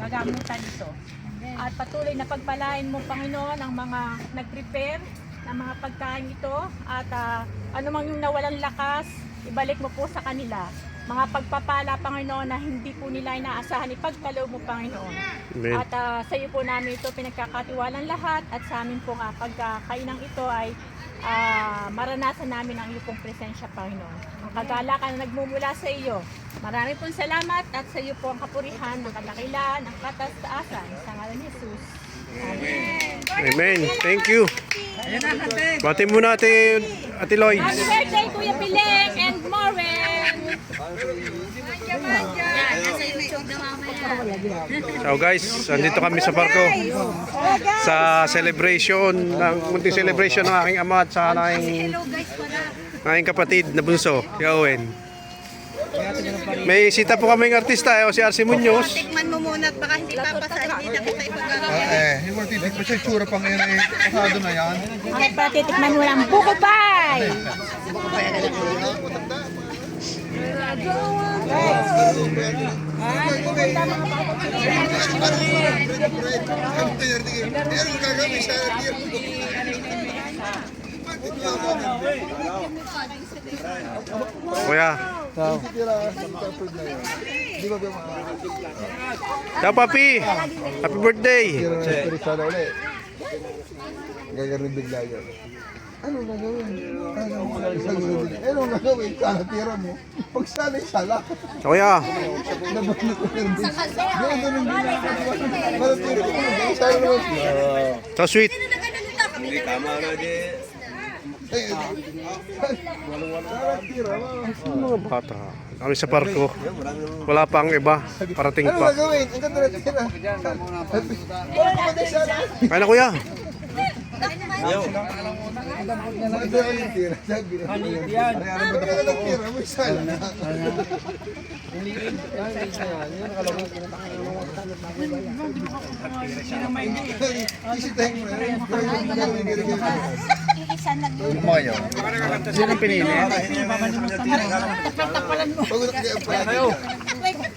kagamutan ito. At patuloy na pagpalain mo, Panginoon, ang mga nag-prepare ng mga pagkain ito. At anumang yung nawalang lakas, ibalik mo po sa kanila. Mga pagpapala, Panginoon, na hindi po nila inaasahan, ipagkaloob mo, Panginoon. Amen. At sa iyo po namin ito pinagkakatiwalang lahat, at sa amin po nga pagkakainang ito ay maranasan namin ang iyong pong presensya, Panginoon. Ang kagalakan na nagmumula sa iyo. Marami pong salamat, at sa iyo po ang kapurihan, ang kadakilaan, ang kataasan. Sa ngalan ni Jesus. Amen. Amen. Thank you. Bati muna Ate Lloyd. Happy birthday, Kuya Pileng and Moren! So guys, andito kami sa parko sa celebration, munting celebration ng aking ama at sa aking kapatid na bunso, si Owen. May sita po kaming artista, si Arce Muñoz. Tikman mo muna at baka hindi papasa, hindi na kita ipagkakawin. Yung mga titik pa siya, tsura pang yan eh, pasado na yan. Okay, patitikman mo lang buko pie! Kuya. Ciao papi. Happy birthday. Gagawin bigla yan. Ano gagawin? Ano gagawin? Sana tira mo. Pag sana'y sala. Kuya. Nabanit ko yung bis. Gawin doon yung ginagawa. Para tira mo. Sana naman siya. So sweet. Hindi tama na di. Mga bata. Kami sa parko. Wala pang iba. Parating Ano pa. gagawin? Ang ganda na tira. Kaya na kuya. Sino pinili?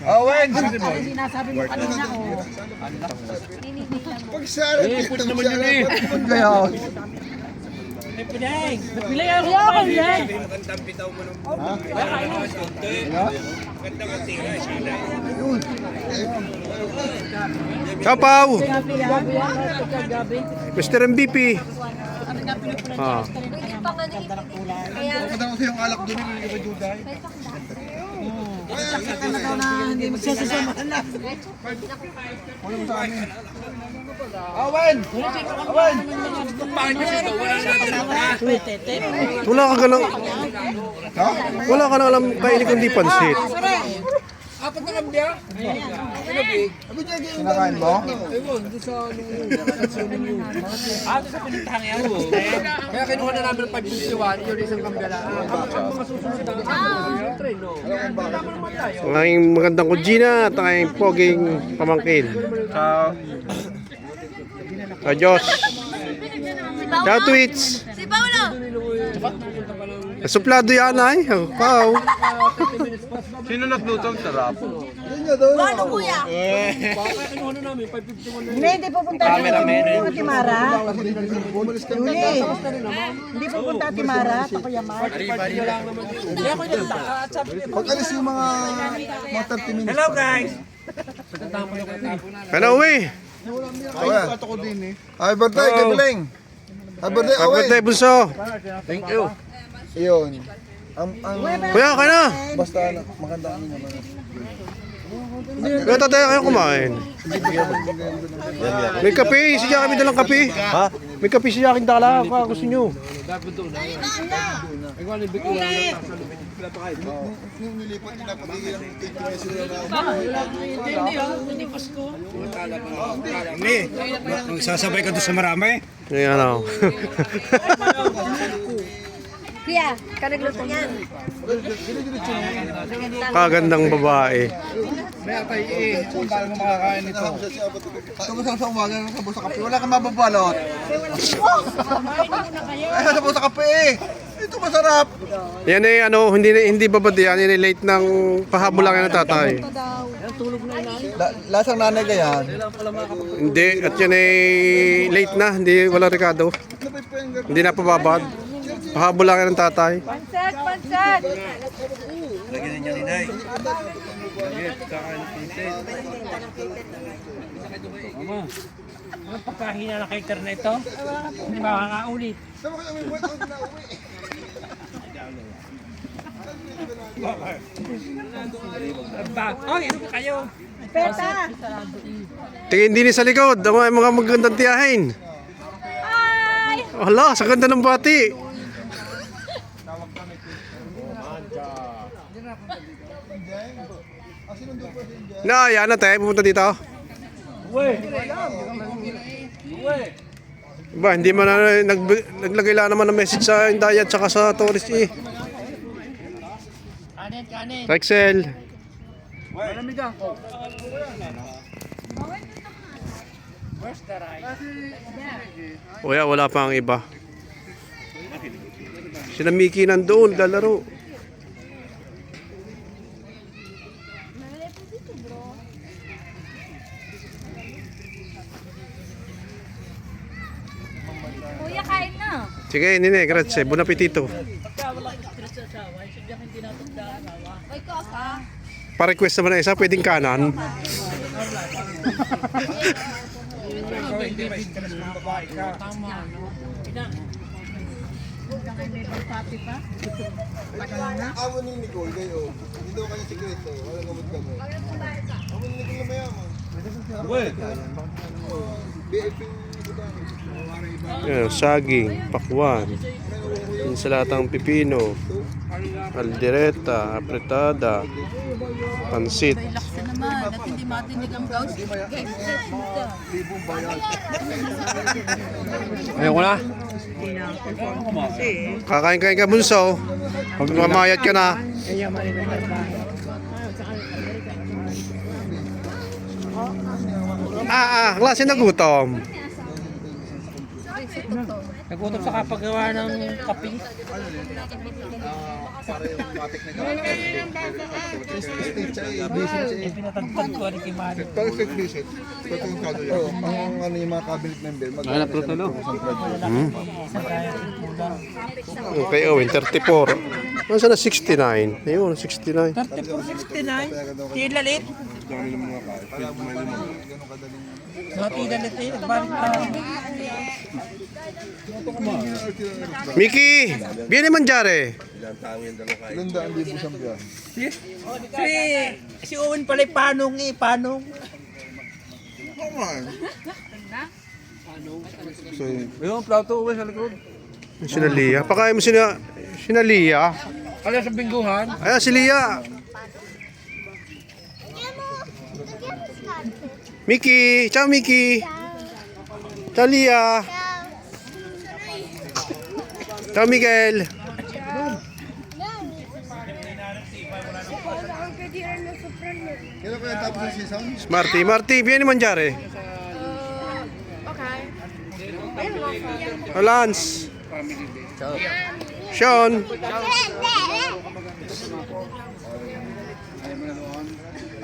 Owen! Sinasabi mo kanina, oh. Pag sana tira mo siya. Kaya Pileng ako ako yan! Ciao Pau. Mr. MVP. Ah. Maganda ko yung alak doon, hindi ka duday. Hindi magsasasama ka na. Owen! Owen! Wala ka nang alam kainin kundi pansit. Apat na kambya? Kinakain mo? Sa pinuntahan yan. Kaya kinuha na namin ng 551, yun isang kambala. Ang mga susunod na train, no? Ang aking magandang kujina at ang aking poging pamangkin. Sa Diyos. Ciao Twitch. Si Paolo! Suplado yan ay. Pau. Sino nagluto? Sarap. Paano kuya? Kaya kinuha na namin 551 na. Hindi pupunta si Timara. Yuli. Hindi pupunta si Timara sa Kuya Mark. Pag alis yung mga 30 minutes. Hello guys! Kaya uwi. Ay, ato ko din eh. Happy birthday, Kebeling! Happy birthday, Happy Owen! birthday bunso. Thank you. Iyon. Kuya kaya na. Basta maganda kami naman. Kaya tatay kayo kumain. May kape. Si Jackie may dalang kape. Ha? May kape si Jackie dala. Kung gusto nyo. Nung nilipat nila pagigil ang 20 pesos na Magsasabay ka doon sa marami? Ayan o. Kuya, ka nagluto niyan. Kagandang babae. May atay eh. Kung paano mo makakain ito. Tumusang sa umaga ng sabos sa kape. Wala kang mababalot. Ay, sabos sa kape eh. Ito masarap. Yan eh ano, hindi babad yan. Yan eh late ng pahabol lang yan ng tatay. Lasang nanay ka yan. Hindi, at yan ay late na. Hindi, wala Ricardo. Hindi na pababad. Pahabol lang yan ng tatay. Pansat, pansat! Ano pagkahina na kay na ito? Hindi makakaulit. Oh, ano ba kayo? Peta! Tingin din sa likod. Ang mga magandang tiyahin. Ay! Hala, sa ganda ng bati. Na, yan na tayo. Pupunta dito. Ba, hindi man na naglagay lang naman ng message sa Inday at saka sa tourist eh. Kanin, kanin. Rexel. Malamigan ko. Where's the rice? Kuya, wala pa ang iba. Sila Mickey nandoon, lalaro. Kuya, kain na. Sige, nene, grazie. Buon appetito. Ay, kaka. Pa-request naman na isa, pwedeng kanan. Amo ni Nicole kayo. Hindi daw kanya sikreto. Wala gamot kami. Amo ni Nicole na mayaman. BFP Yan, saging, pakwan, insalatang pipino, aldereta, apretada, pansit. Relax na naman. At hindi matinig ang gauss. Ayun ko na. Kakain-kain ka bunso. Pag mamayat ka na. Klase na gutom. Nagutom sa kapagawa ng kape. Pinatagtag ko rin kay Mari. Pag sa visit, patungkol kado yan. Ang ano yung mga cabinet member, mag-hanap po talo. Okay, Owen, 34. Ano sana 69? Ayun, 69. 3469. Tilalit. Mga tilalit eh. Nagbalik tayo. Mickey, viene mangiare. Ilan daan libo siyang biyan. Si Owen pala yung panong eh. Panong. So, yung plato uwi sa likod. Sina Lia. Pakain mo sina Lia. Kaya sa bingguhan. Ayan si Lia. Mickey, ciao Mickey. Ciao Lia. Ciao Miguel. Kailan ko yung tapos ng season? Marty, vieni mangiare. Okay. Lance. Sean.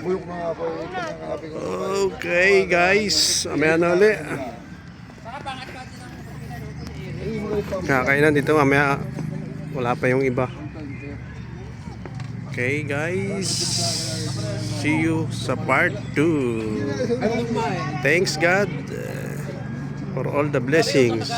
Buyok na nga po. Pagkakapi ko. Okay guys, mamaya na ulit. Kakainan dito mamaya. Wala pa yung iba. Okay guys, see you sa part 2. Thanks God for all the blessings.